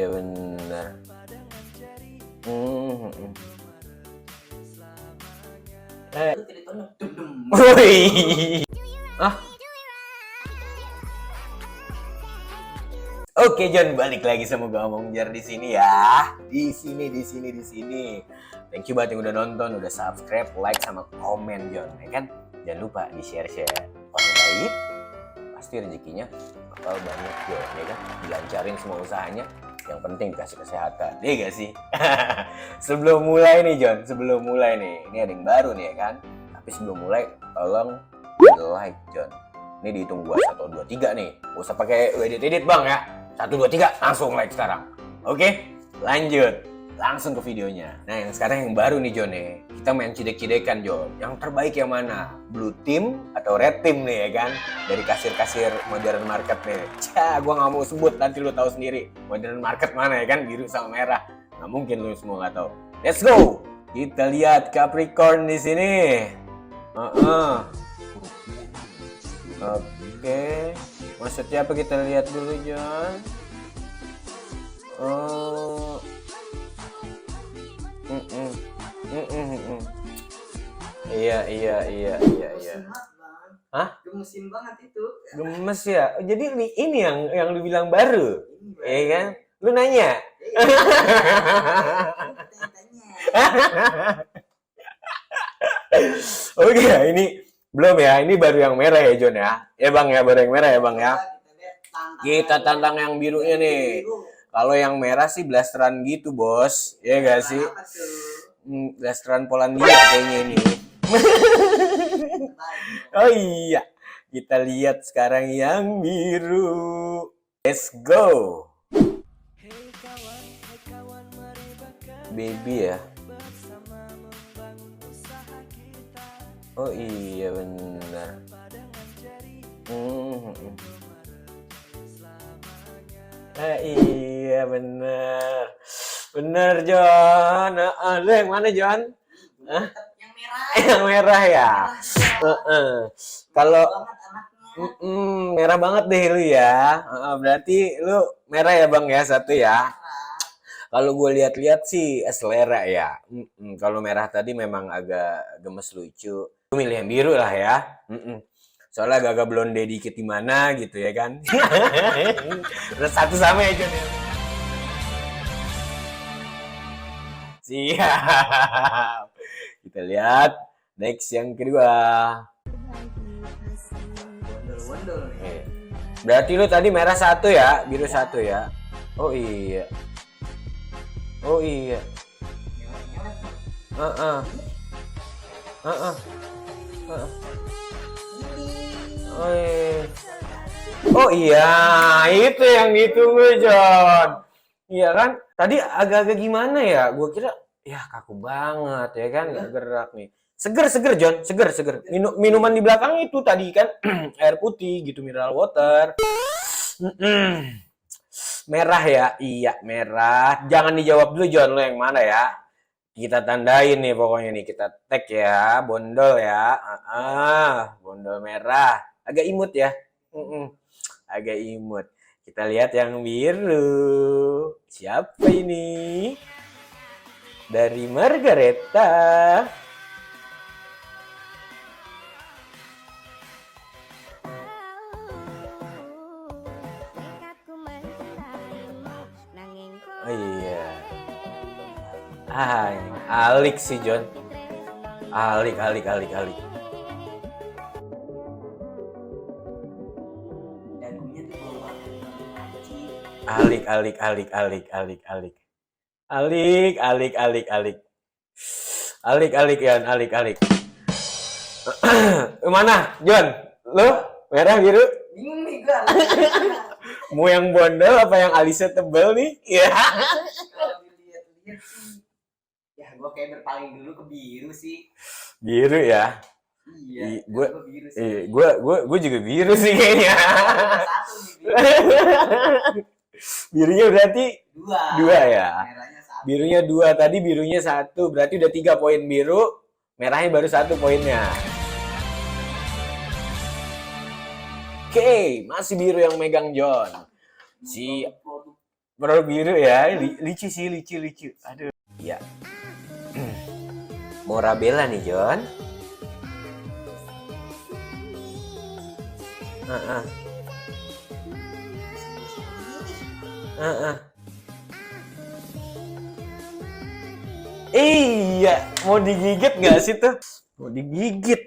iya benar. Woi. Ah. Oke John, balik lagi sama gue Omong Jar di sini ya. Di sini. Thank you banget yang udah nonton, udah subscribe, like sama komen John, ya kan? Jangan lupa di-share. Orang baik pasti rezekinya bakal banyak John, ya kan? Dilancarin semua usahanya. Yang penting dikasih kesehatan, iya gak sih? Sebelum mulai nih John, ini ada yang baru nih ya kan? Tapi sebelum mulai, tolong like John. Ini dihitung gua 1, 2, 3 nih. Gak usah pakai edit bang ya. 1, 2, 3 langsung like sekarang. Oke, lanjut. Langsung ke videonya. Nah yang sekarang yang baru nih John nih. Kita main cidek-cidekan John. Yang terbaik yang mana? Blue team atau red team nih ya kan? Dari kasir-kasir modern market nih. Gua gak mau sebut, nanti lu tahu sendiri. Modern market mana ya kan? Biru sama merah. Gak mungkin lu semua gak tahu. Let's go. Kita lihat Capricorn di sini. Oke, maksudnya apa kita lihat dulu John? Iya. Hah? Gemesin banget itu. Gemes ya. Jadi ini yang lu bilang baru, ya kan? Lu nanya. Oke, ini belum ya, ini baru yang merah ya John ya. Ya bang ya, baru yang merah ya bang ya. Kita tantang yang birunya nih. Kalau yang merah sih blasteran gitu bos, ya gak sih? Blasteran Polandia kayaknya ini. Oh iya, kita lihat sekarang yang biru. Let's go. Baby ya. Oh iya benar. Iya benar John. Lu yang mana John? Yang merah. Yang merah ya. Kalau merah banget deh lu ya. Berarti lu merah ya bang ya, satu ya. Kalau gue lihat-lihat sih selera ya. Kalau merah tadi memang agak gemes lucu. Gue milih yang biru lah ya. Soalnya agak blonde dikit di mana gitu ya kan. Terus satu sama ya John. Siap. Kita lihat next yang kedua. Wondol. Berarti lu tadi merah satu ya, biru satu ya. Oh iya. Oh iya. Oh iya, itu yang ditunggu John. Iya kan? Tadi agak-agak gimana ya? Gua kira ya kaku banget ya kan, nggak gerak nih. Seger John, seger. Minuman di belakang itu tadi kan air putih gitu, mineral water. Merah ya? Iya, merah. Jangan dijawab dulu John, lo yang mana ya? Kita tandain nih pokoknya nih, kita tag ya, bondol ya. Bondol merah. Agak imut ya. Agak imut. Kita lihat yang biru. Siapa ini? Dari Margareta. Oh iya. Ini Alik sih John. Alik. Dagunya tuh bawah. Alik. Alik. Mana John? Lu merah biru? Bingung nih gue. Mau yang bondol apa yang alisnya tebel nih? Iya. Kalau dilihat-lihat sih, ya gue kayak berpaling dulu ke biru sih. Biru ya? Iya. Gue biru sih. gue juga biru sih kayaknya. Satu nih biru. Birunya berarti dua ya? Merahnya satu. Birunya 2, tadi birunya 1, berarti udah 3 poin biru, merahnya baru 1 poinnya. Oke, masih biru yang megang John. Si Produk biru ya, lucu sih, lucu. Aduh. Ya. Morabella nih, John. Heeh. Heeh. Iya, mau digigit nggak sih tuh? Mau digigit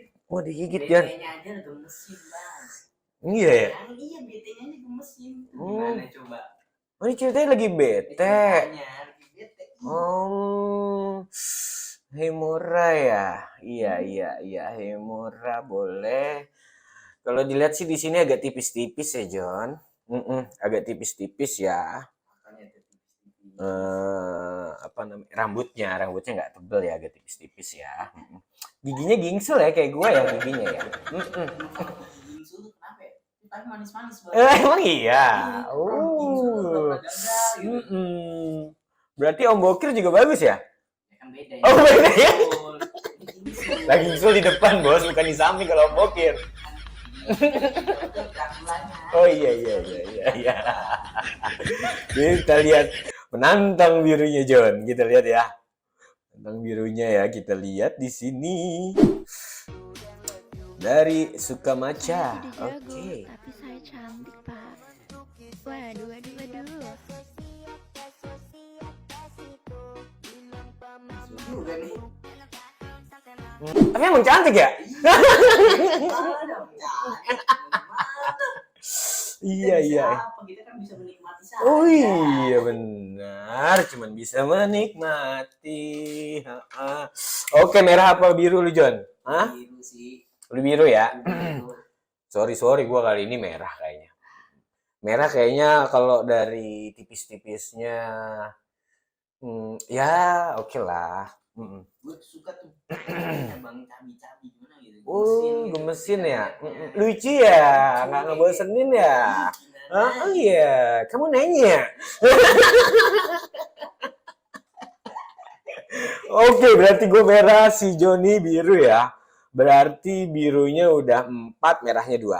John. BT-nya aja udah gemesin, Bang. Iya ya. Iya, BT-nya aja gemesin. Oh. Gimana coba? Oh, ini ceritanya lagi bete. Ceritanya lagi bete. Oh, Hemora ya. Iya, Hemora boleh. Kalau dilihat sih di sini agak tipis-tipis ya, John. Agak tipis-tipis ya. Makanya tuh tipis-tipis. Apa namanya? Rambutnya nggak tebel ya, agak tipis-tipis ya. Giginya gingsul ya kayak gue ya giginya ya. Kalau gingsul tuh kenapa ya? Tapi manis-manis banget. Emang iya. Gingsul tuh Oh. udah gagal gitu. Berarti Om Bokir juga bagus ya? Ya kan beda ya. Oh, beda ya? Gingsul. Gingsul. Lagi gingsul di depan, Bos, bukan di samping kalau Om Bokir. Oh iya. Kita lihat penantang birunya John. Kita lihat ya. Penantang birunya ya, kita lihat di sini. Dari Sukamacha. Oke. Tapi saya cantik, Pak. Waduh. Juga nih. Tapi emang cantik ya? Iya. Apa kita kan bisa menikmati saja. Oh iya benar, cuman bisa menikmati. Oke, merah apa biru lu John? Hah? Biru sih. Lu biru ya? Biru. Sorry, gua kali ini merah kayaknya. Merah kayaknya kalau dari tipis-tipisnya, ya oke lah. Gue suka tuh bang cabi-cabi gimana gitu. Gemesin ya? Lucu ya? Nggak ngebosenin ya? Oh iya, kamu nanya. Oke, berarti gue merah, si Joni biru ya. Berarti birunya udah 4, merahnya 2.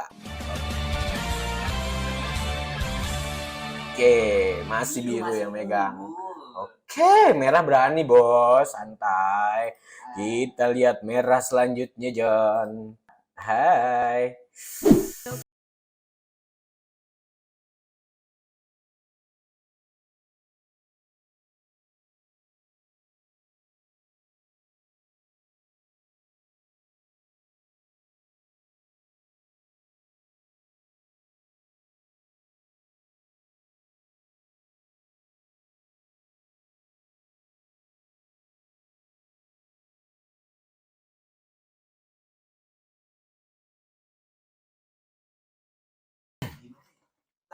Oke, masih biru yang megang. Oke, merah berani bos, santai. Kita lihat merah selanjutnya John. Hai.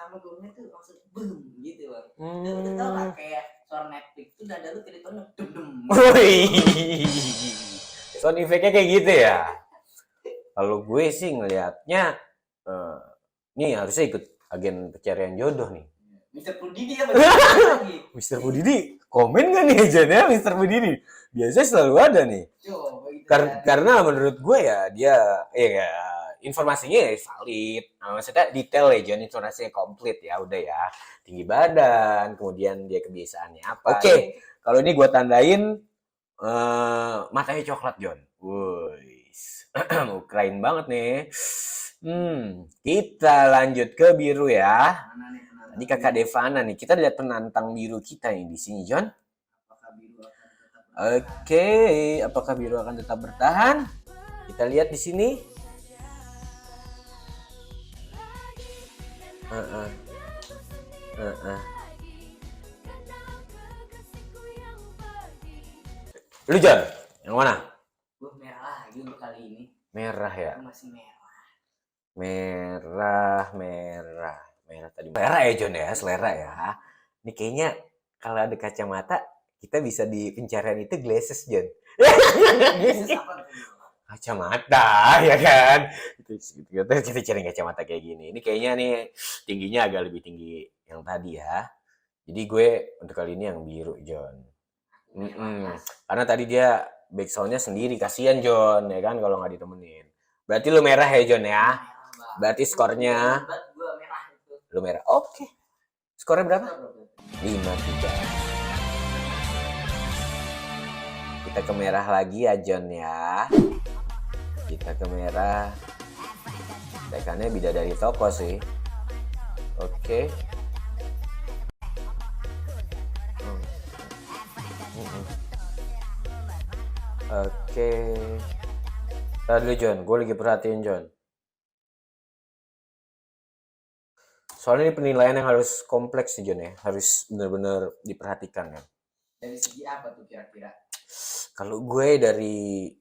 Pertama gue tuh langsung boom gitu bang. Udah tau lah kayak suara Netflix tuh dada lu tonton dem. Sound effect-nya kayak gitu ya. Kalau gue sih ngelihatnya, nih harusnya ikut agen pencarian jodoh nih. Mister Pudidi ya lagi. Mister Pudidi, komen gak nih agennya Mister Pudidi? Biasanya selalu ada nih. Karena menurut gue ya dia, informasinya valid. Maksudnya detail ya, John, informasinya komplit ya, udah ya. Tinggi badan, kemudian dia kebiasaannya apa. Oke, kalau ini gue tandain matanya coklat, John. Wih, keren banget nih. Kita lanjut ke biru ya. Tadi kakak Devana nih, kita lihat penantang biru kita nih di sini, John. Oke, apakah biru akan tetap bertahan? Kita lihat di sini. Lu John, yang mana? Gue merah lagi untuk kali ini. Merah ya? Masih merah. Merah tadi. Selera ya John ya, selera ya. Ini kayaknya kalau ada kacamata, kita bisa di pencarian itu glasses John. Kacamata ya kan, kita cari kacamata kayak gini. Ini kayaknya nih tingginya agak lebih tinggi yang tadi ya. Jadi gue untuk kali ini yang biru John. Karena tadi dia backsoundnya sendiri, kasihan John ya kan kalau nggak ditemenin. Berarti lu merah ya John ya. Berarti skornya Gue merah itu. Lu merah. Oke. Skornya berapa? 53. Kita ke merah lagi ya John ya. Kita ke merah. Tekannya bidadari toko sih. Oke. Oke. Tadi dulu John, gue lagi perhatiin John. Soalnya ini penilaian yang harus kompleks sih John ya, harus benar-benar diperhatikan ya. Dari segi apa tuh kira-kira? Kalau gue dari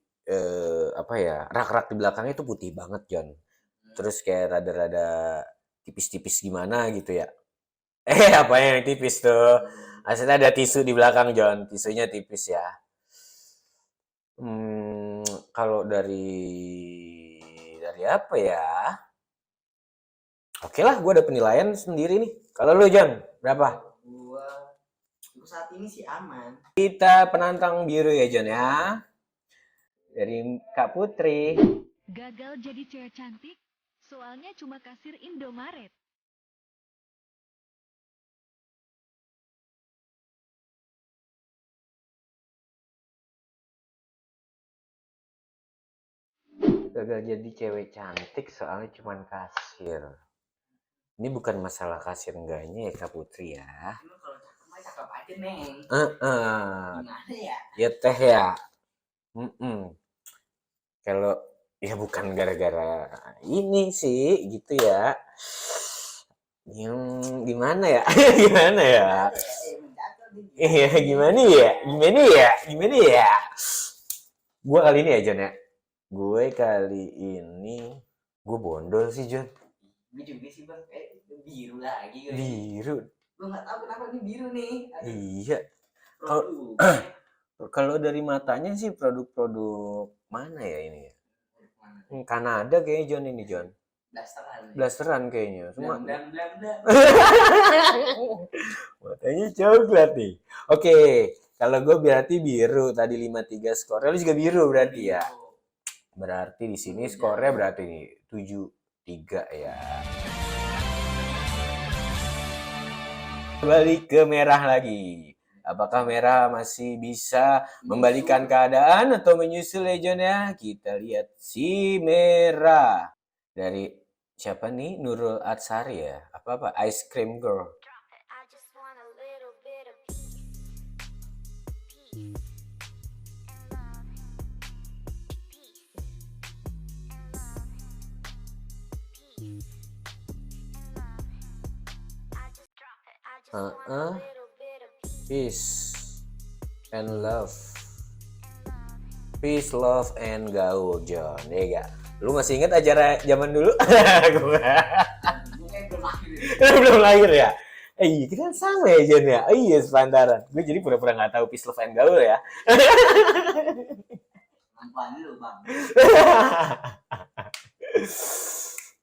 apa ya, rak-rak di belakangnya itu putih banget John. Terus kayak rada-rada tipis-tipis gimana gitu ya. Apa yang tipis tuh? Asalnya ada tisu di belakang John, tisunya tipis ya. Kalau dari apa ya? Oke lah, gue ada penilaian sendiri nih. Kalau lu John, berapa? Gua untuk saat ini sih aman. Kita penantang biru ya John ya. Dari Kak Putri. Gagal jadi cewek cantik, soalnya cuma kasir Indomaret. Gagal jadi cewek cantik soalnya cuma kasir. Ini bukan masalah kasir enggaknya ya Kak Putri ya. Emang kalau cakep mah cakep aja Neng. Gimana ya? Ya teh ya. Kalau ya bukan gara-gara ini sih gitu ya. Gimana ya? Gimana ya? Iya gimana ya? Gimana ya? Gue kali ini ya John ya. Gue kali ini gue bondol sih John. Gue juga sih bang, biru lagi gue. Biru. Gue nggak tahu kenapa ini biru nih. Iya. Kalau dari matanya sih produk-produk mana ya ini? Kanada kayaknya John ini John. Blasteran kayaknya. Semua. Matanya coklat nih. Oke, kalau gue berarti biru tadi 53 skornya, lu juga biru berarti ya. Berarti di sini skornya berarti nih 7-3 ya. Balik ke merah lagi. Apakah merah masih bisa membalikan keadaan atau menyusul John ya? Kita lihat si merah. Dari siapa nih? Nurul Atsari ya? Apa? Ice Cream Girl. Peace and love. Peace, love, and gaul, John. Ya gak? Lu masih inget acara zaman dulu? Belum lahir ya? Iya, kita kan sama ya, John ya? Iya, sepantaran. Gue jadi pura-pura gak tahu peace, love, and gaul ya. Nampak dulu, Bang.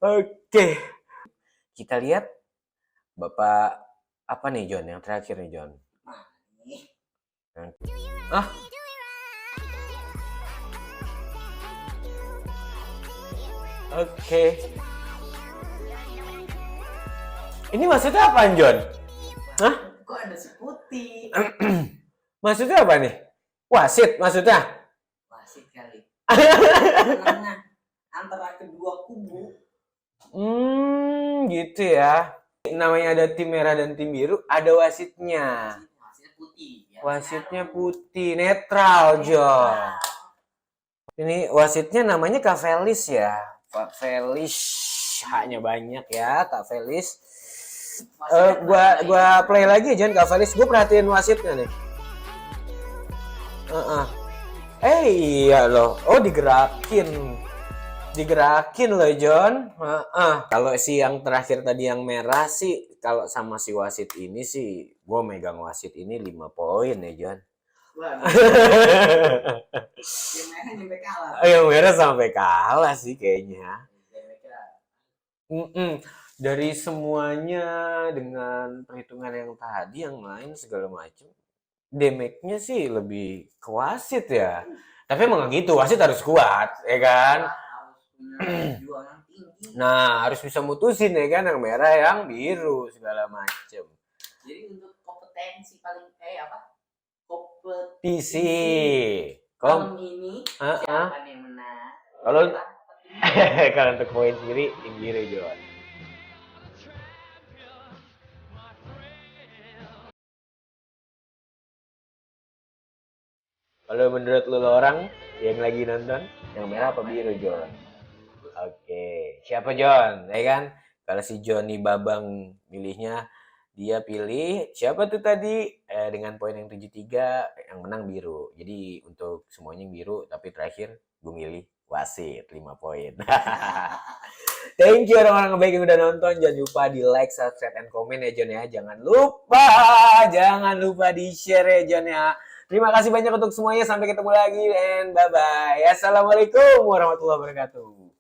Oke. Kita lihat Bapak apa nih, John? Yang terakhir nih, John. Oke. Ini maksudnya apa, John? Hah? Kok ada si putih? Maksudnya apa nih? Wasit maksudnya? Wasit kali. Tengah antara kedua kubu. Gitu ya. Namanya ada tim merah dan tim biru, ada wasitnya. Wasitnya putih. Ya, wasitnya putih, netral, John. Ini wasitnya namanya Kak Felis ya. Kak Felis, haknya banyak ya, Kak Felis. Gua play lagi John, Kak Felis. Gue perhatiin wasitnya nih. Iya loh. Oh, digerakin loh John. Kalau si yang terakhir tadi yang merah sih, kalau sama si wasit ini sih, gue megang wasit ini 5 poin ya John. Yang merah sampai kalah sih kayaknya. Dari semuanya dengan perhitungan yang tadi, yang lain segala macam, damage-nya sih lebih ke wasit ya. Tapi emang gitu, wasit harus kuat, ya kan? Nah, harus bisa mutusin ya kan, yang merah, yang biru, segala macam. Jadi untuk kompetensi paling kompetisi PC. malam ini Ah, siapa nih yang menang? Kalau Siapa? kalau untuk poin sendiri tim biru Jon. Kalau menurut lu orang yang lagi nonton, yang merah apa biru Jon? Oke, siapa Jon? Ya kan? Kalau si Johnny Babang pilihnya, dia pilih siapa tuh tadi? Dengan poin yang 73, yang menang biru. Jadi untuk semuanya yang biru, tapi terakhir gue milih wasit 5 poin. Thank you orang-orang baik yang udah nonton. Jangan lupa di like, subscribe, and comment ya Jon ya. Jangan lupa di share ya Jon ya. Terima kasih banyak untuk semuanya. Sampai ketemu lagi and bye-bye. Assalamualaikum warahmatullahi wabarakatuh.